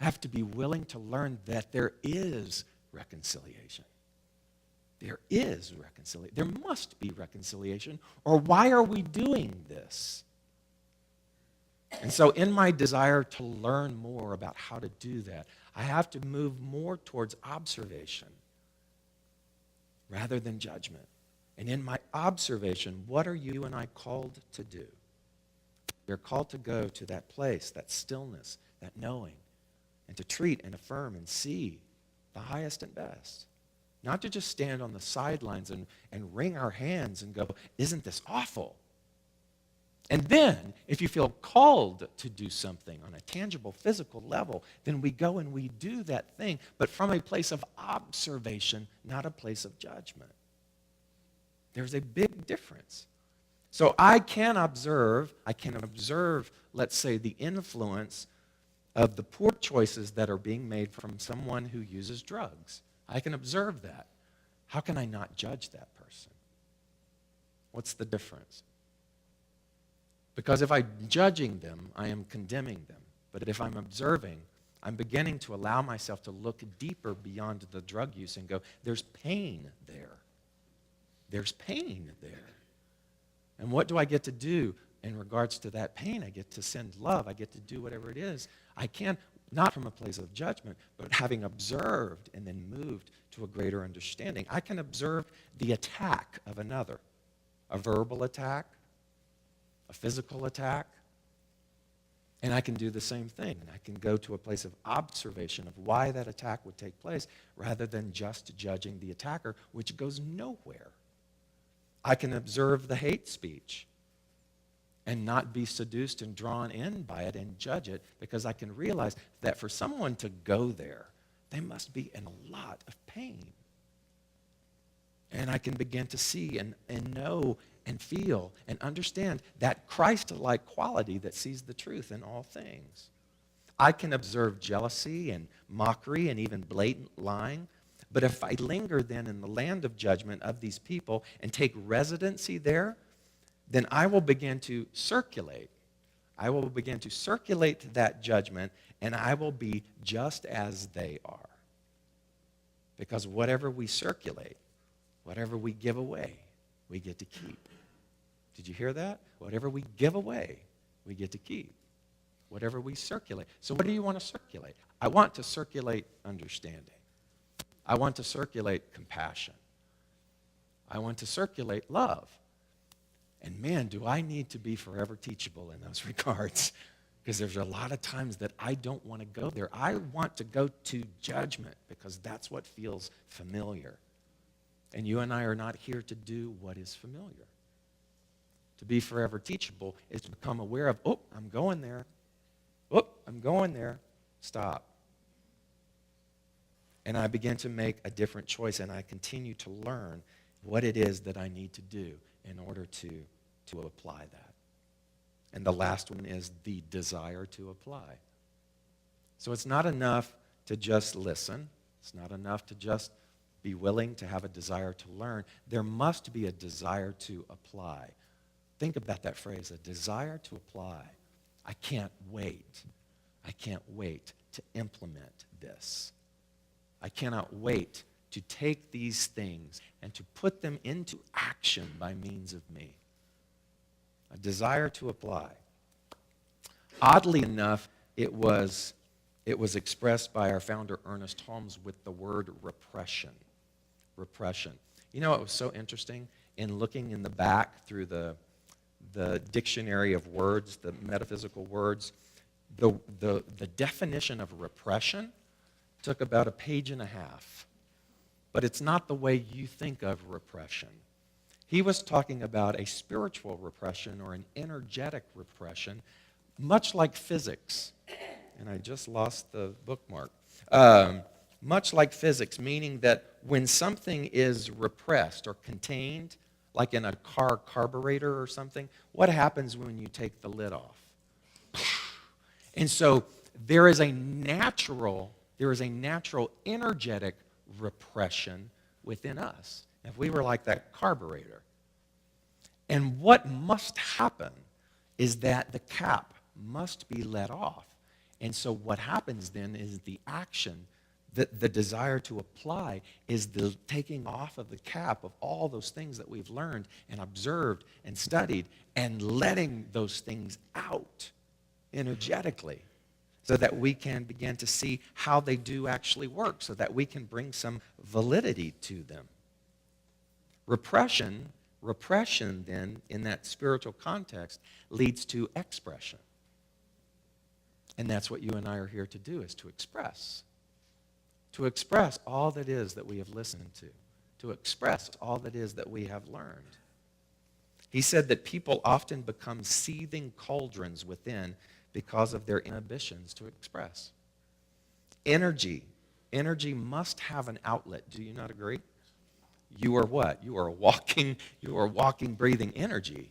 I have to be willing to learn that there is reconciliation. There is reconciliation. There must be reconciliation, or why are we doing this? And so in my desire to learn more about how to do that, I have to move more towards observation rather than judgment. And in my observation, what are you and I called to do? We're called to go to that place, that stillness, that knowing, and to treat and affirm and see the highest and best. Not to just stand on the sidelines and wring our hands and go, isn't this awful? And then, if you feel called to do something on a tangible, physical level, then we go and we do that thing, but from a place of observation, not a place of judgment. There's a big difference. So I can observe, let's say, the influence of the poor choices that are being made from someone who uses drugs. I can observe that. How can I not judge that person? What's the difference? Because if I'm judging them, I am condemning them. But if I'm observing, I'm beginning to allow myself to look deeper beyond the drug use and go, there's pain there. There's pain there. And what do I get to do in regards to that pain? I get to send love. I get to do whatever it is. I can, not from a place of judgment, but having observed and then moved to a greater understanding. I can observe the attack of another, a verbal attack, a physical attack, and I can do the same thing. I can go to a place of observation of why that attack would take place rather than just judging the attacker, which goes nowhere. I can observe the hate speech and not be seduced and drawn in by it and judge it, because I can realize that for someone to go there, they must be in a lot of pain. And I can begin to see and know and feel and understand that Christ-like quality that sees the truth in all things. I can observe jealousy and mockery and even blatant lying, but if I linger then in the land of judgment of these people and take residency there, then I will begin to circulate. I will begin to circulate that judgment, and I will be just as they are. Because whatever we circulate, whatever we give away, we get to keep. Did you hear that? Whatever we give away, we get to keep. Whatever we circulate. So what do you want to circulate? I want to circulate understanding. I want to circulate compassion. I want to circulate love. And man, do I need to be forever teachable in those regards. Because there's a lot of times that I don't want to go there. I want to go to judgment because that's what feels familiar. And you and I are not here to do what is familiar. To be forever teachable is to become aware of, oh, I'm going there. Oh, I'm going there. Stop. And I begin to make a different choice, and I continue to learn what it is that I need to do in order to apply that. And the last one is the desire to apply. So it's not enough to just listen. It's not enough to just be willing to have a desire to learn. There must be a desire to apply. Think about that phrase, a desire to apply. I can't wait. I can't wait to implement this. I cannot wait to take these things and to put them into action by means of me. A desire to apply. Oddly enough, it was expressed by our founder, Ernest Holmes, with the word repression. Repression. You know, it was so interesting in looking in the back through the dictionary of words, the metaphysical words, the definition of repression took about a page and a half. But it's not the way you think of repression. He was talking about a spiritual repression or an energetic repression, much like physics. And I just lost the bookmark. Much like physics, meaning that when something is repressed or contained, like in a car carburetor or something, what happens when you take the lid off? And so there is a natural energetic repression within us. If we were like that carburetor. And what must happen is that the cap must be let off. And so what happens then is the action, the desire to apply is the taking off of the cap of all those things that we've learned and observed and studied and letting those things out energetically so that we can begin to see how they do actually work, so that we can bring some validity to them. Repression then, in that spiritual context, leads to expression. And that's what you and I are here to do, is to express. To express all that is that we have listened to express all that is that we have learned. He said that people often become seething cauldrons within because of their inhibitions to express. Energy must have an outlet. Do you not agree? You are what? You are walking, breathing energy.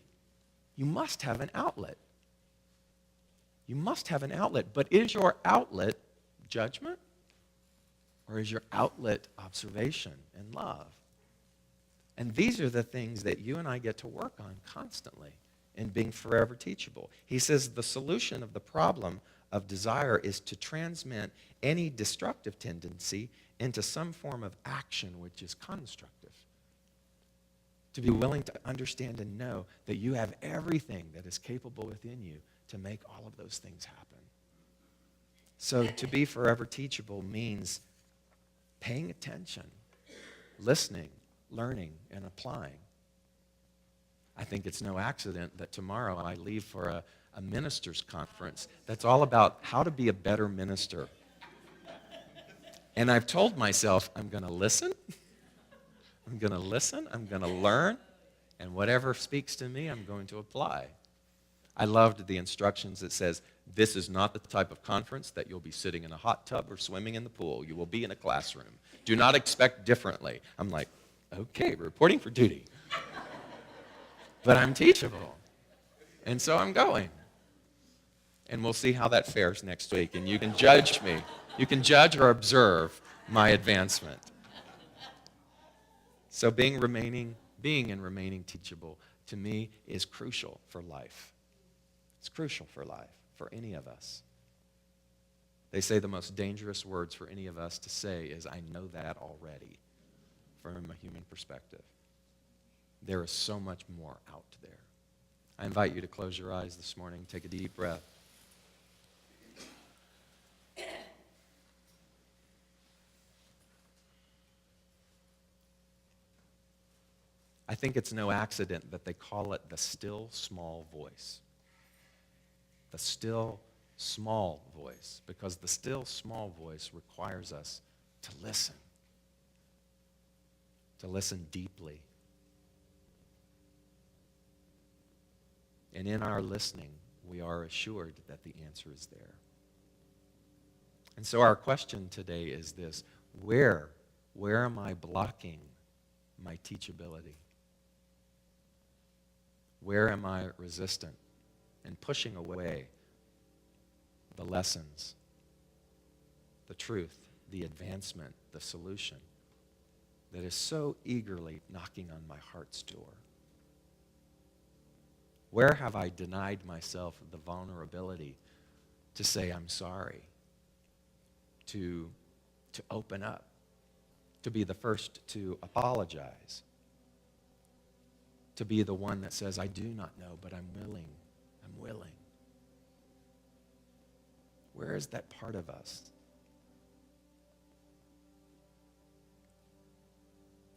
You must have an outlet. You must have an outlet. But is your outlet judgment? Or is your outlet observation and love? And these are the things that you and I get to work on constantly in being forever teachable. He says the solution of the problem of desire is to transmit any destructive tendency into some form of action which is constructive. To be willing to understand and know that you have everything that is capable within you to make all of those things happen. So to be forever teachable means paying attention, listening, learning, and applying. I think it's no accident that tomorrow I leave for a minister's conference that's all about how to be a better minister. And I've told myself, I'm going to listen, I'm going to learn, and whatever speaks to me, I'm going to apply. I loved the instructions that says, this is not the type of conference that you'll be sitting in a hot tub or swimming in the pool. You will be in a classroom. Do not expect differently. I'm like, okay, reporting for duty. But I'm teachable. And so I'm going. And we'll see how that fares next week. And you can judge me. You can judge or observe my advancement. So being and remaining teachable, to me, is crucial for life. It's crucial for life, for any of us. They say the most dangerous words for any of us to say is, I know that already, from a human perspective. There is so much more out there. I invite you to close your eyes this morning, take a deep breath. I think it's no accident that they call it the still small voice. The still small voice, because the still small voice requires us to listen deeply. And in our listening, we are assured that the answer is there. And so our question today is this: where am I blocking my teachability? Where am I resistant and pushing away the lessons, the truth, the advancement, the solution that is so eagerly knocking on my heart's door? Where have I denied myself the vulnerability to say I'm sorry, to open up, to be the first to apologize, to be the one that says, I do not know, but I'm willing. Where is that part of us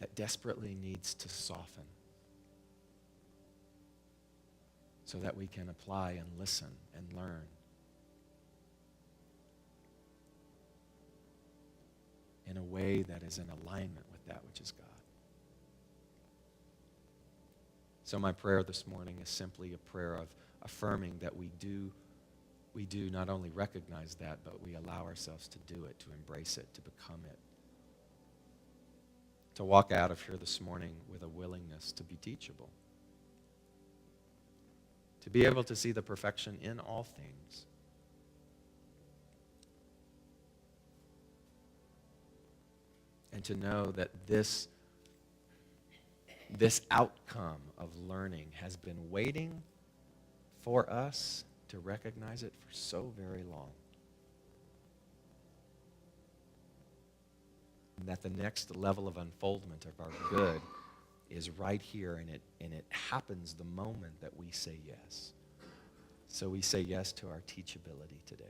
that desperately needs to soften so that we can apply and listen and learn in a way that is in alignment with that which is God? So my prayer this morning is simply a prayer of affirming that we do not only recognize that, but we allow ourselves to do it, to embrace it, to become it. To walk out of here this morning with a willingness to be teachable. To be able to see the perfection in all things. And to know that this outcome of learning has been waiting for us to recognize it for so very long. And that the next level of unfoldment of our good is right here, and it happens the moment that we say yes. So we say yes to our teachability today.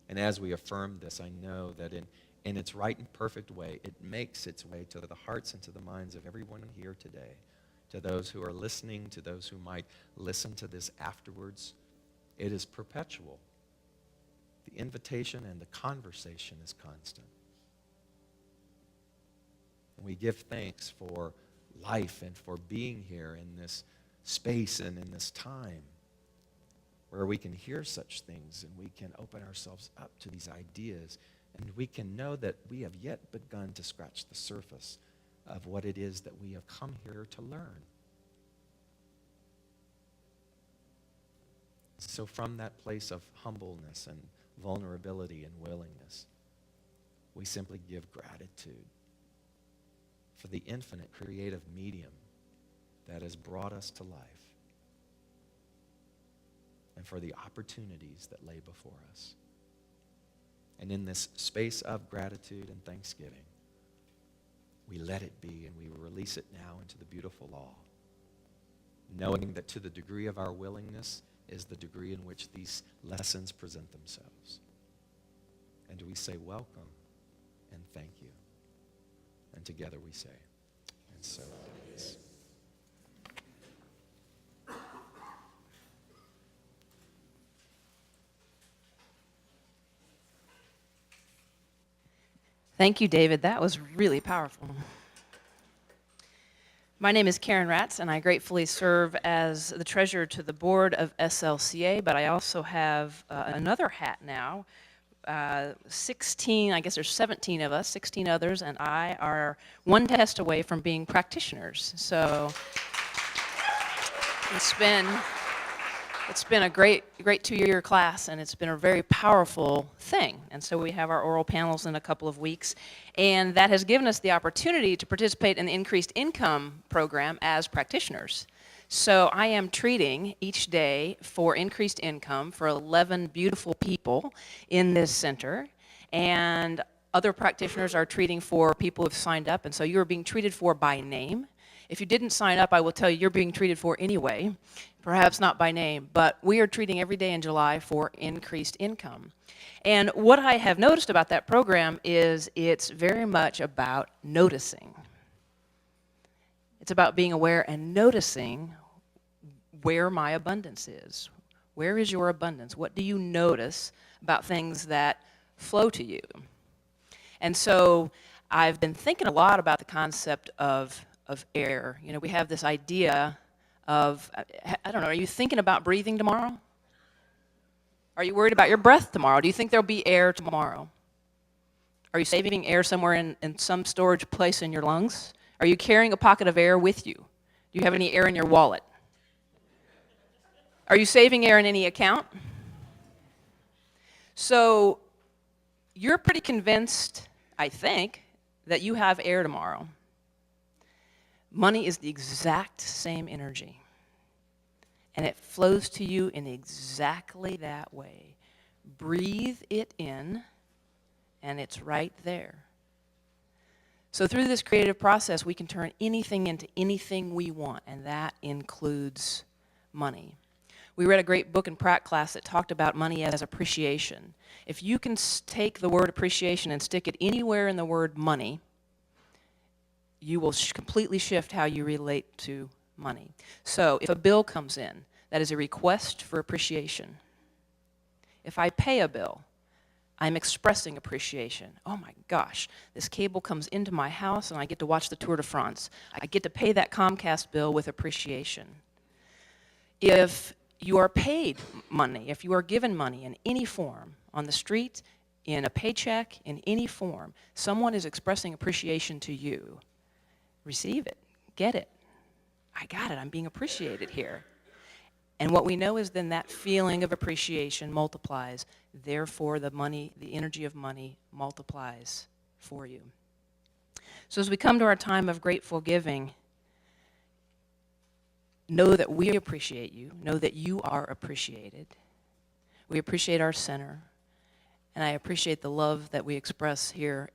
And as we affirm this, I know that in its right and perfect way, it makes its way to the hearts and to the minds of everyone here today, to those who are listening, to those who might listen to this afterwards. It is perpetual. The invitation and the conversation is constant. And we give thanks for life and for being here in this space and in this time where we can hear such things and we can open ourselves up to these ideas, and we can know that we have yet begun to scratch the surface of what it is that we have come here to learn. So from that place of humbleness and vulnerability and willingness, we simply give gratitude for the infinite creative medium that has brought us to life, and for the opportunities that lay before us. And in this space of gratitude and thanksgiving, we let it be, and we release it now into the beautiful law, knowing that to the degree of our willingness is the degree in which these lessons present themselves. And we say welcome and thank you. And together we say, and so it is. Thank you, David. That was really powerful. My name is Karen Ratz, and I gratefully serve as the treasurer to the board of SLCA, but I also have another hat now. 16, I guess there's 17 of us, 16 others, and I are one test away from being practitioners. So it's been It's been a great 2-year class, and it's been a very powerful thing. And so we have our oral panels in a couple of weeks, and that has given us the opportunity to participate in the increased income program as practitioners. So I am treating each day for increased income for 11 beautiful people in this center, and other practitioners are treating for people who have signed up, and so you are being treated for by name. If you didn't sign up, I will tell you you're being treated for anyway, perhaps not by name, but we are treating every day in July for increased income. And what I have noticed about that program is it's very much about noticing. It's about being aware and noticing where my abundance is. Where is your abundance? What do you notice about things that flow to you? And so I've been thinking a lot about the concept of air. You know, we have this idea of, I don't know, are you thinking about breathing tomorrow? Are you worried about your breath tomorrow? Do you think there'll be air tomorrow? Are you saving air somewhere in some storage place in your lungs? Are you carrying a pocket of air with you? Do you have any air in your wallet? Are you saving air in any account? So you're pretty convinced, I think, that you have air tomorrow. Money is the exact same energy, and it flows to you in exactly that way. Breathe it in, and it's right there. So through this creative process, we can turn anything into anything we want, and that includes money. We read a great book in Pratt class that talked about money as appreciation. If you can take the word appreciation and stick it anywhere in the word money, you will completely shift how you relate to money. So if a bill comes in, that is a request for appreciation. If I pay a bill, I'm expressing appreciation. Oh my gosh, this cable comes into my house and I get to watch the Tour de France. I get to pay that Comcast bill with appreciation. If you are paid money, if you are given money in any form, on the street, in a paycheck, in any form, someone is expressing appreciation to you. Receive it, get it. I got it, I'm being appreciated here. And what we know is then that feeling of appreciation multiplies, therefore the money, the energy of money multiplies for you. So as we come to our time of grateful giving, know that we appreciate you, know that you are appreciated. We appreciate our center, and I appreciate the love that we express here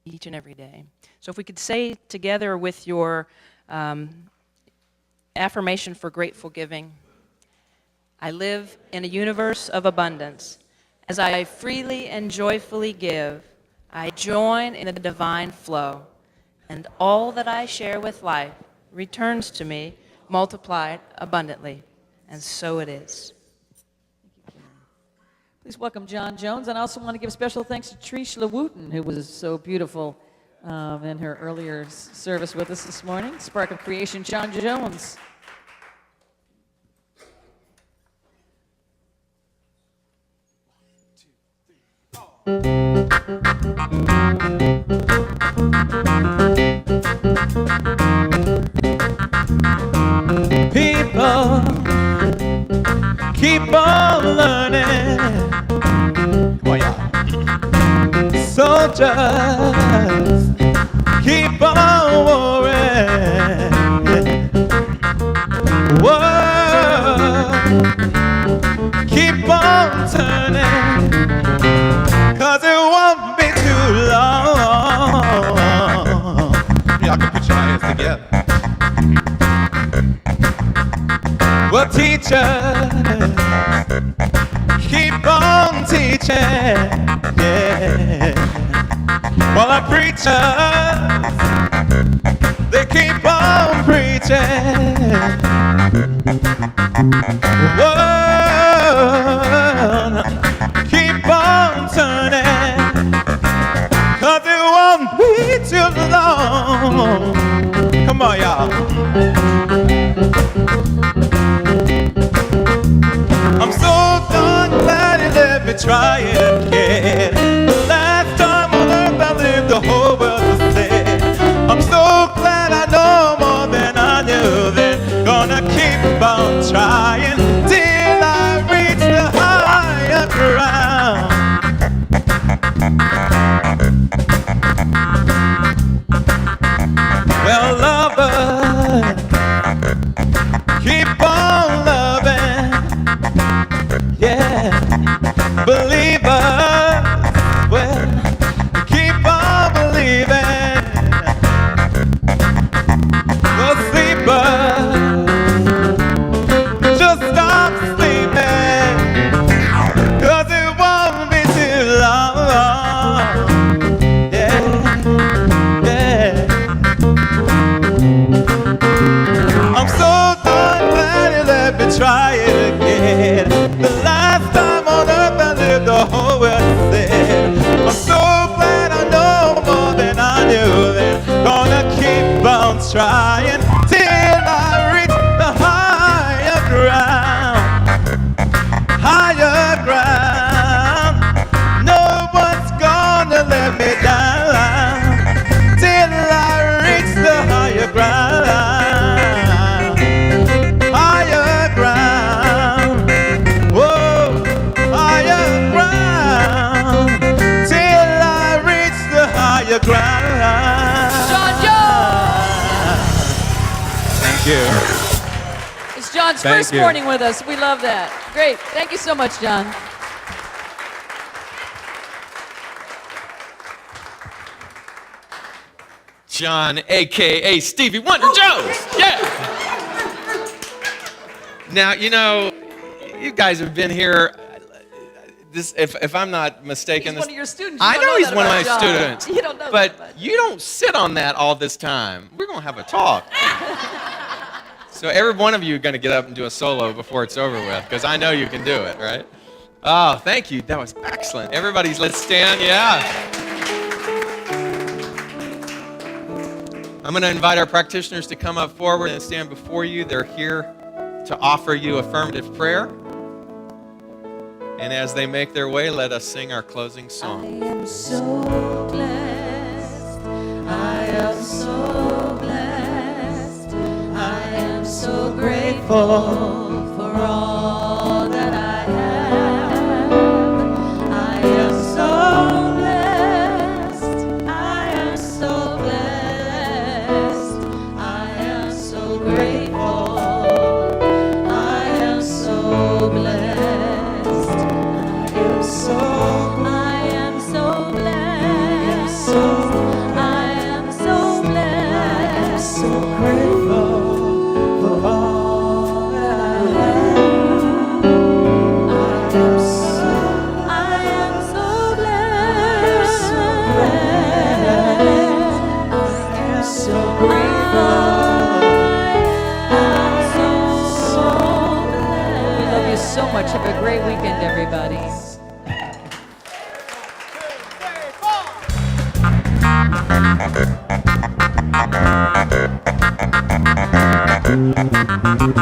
each and every day. So if we could say together with your affirmation for grateful giving, I live in a universe of abundance. As I freely and joyfully give, I join in the divine flow, and all that I share with life returns to me multiplied abundantly, and so it is. Please welcome John Jones. And I also want to give special thanks to Trish LeWooten, who was so beautiful in her earlier service with us this morning. Spark of Creation, John Jones. People keep on learning. Oh yeah. Soldiers keep on worrying. World keep on turning, 'cause it won't be too long. Y'all can put your hands together. Well, teachers keep on teaching, yeah. Well, our preachers, they keep on preaching. World, keep on turning, 'cause it won't be too long. Come on, y'all. I'm so darn glad you let me try it again. The last time on earth I lived, the whole world was dead. I'm so glad I know more than I knew then. Gonna keep on trying till I keep on loving. Yeah, believers, well, keep on believing. The sleepers, just stop sleeping, 'cause it won't be too long. Yeah, yeah. I'm so darn glad you let me try it again. The last time on earth I lived the whole world said. I'm so glad I know more than I knew then. Gonna keep on trying till I reach the higher ground. Higher ground. No one's gonna let me down till I reach the higher ground. Higher ground. Whoa, higher ground. Till I reach the higher ground. John Jones! Thank you. It's John's Thank first you. morning with us. We love that. Great. Thank you so much, John. John, a.k.a. Stevie Wonder Jones. Yeah. Now, you know, you guys have been here. This, if I'm not mistaken, He's this, one of your students. You I don't know know he's that one of about my John. students. You don't know but that much. you don't sit on that all this time. We're gonna have a talk. So every one of you are gonna get up and do a solo before it's over with, because I know you can do it, right? Oh, thank you. That was excellent. Let's stand. Yeah. I'm going to invite our practitioners to come up forward and stand before you. They're here to offer you affirmative prayer. And as they make their way, let us sing our closing song. I am so blessed. I am so blessed. I am so grateful for all that I have. I am so blessed. I am so blessed. I am so grateful. I am so blessed. I am so blessed. I am so blessed. So grateful for all that I have. I am so blessed. I am so grateful. We love you so much. Have a great weekend, everybody. Thank you.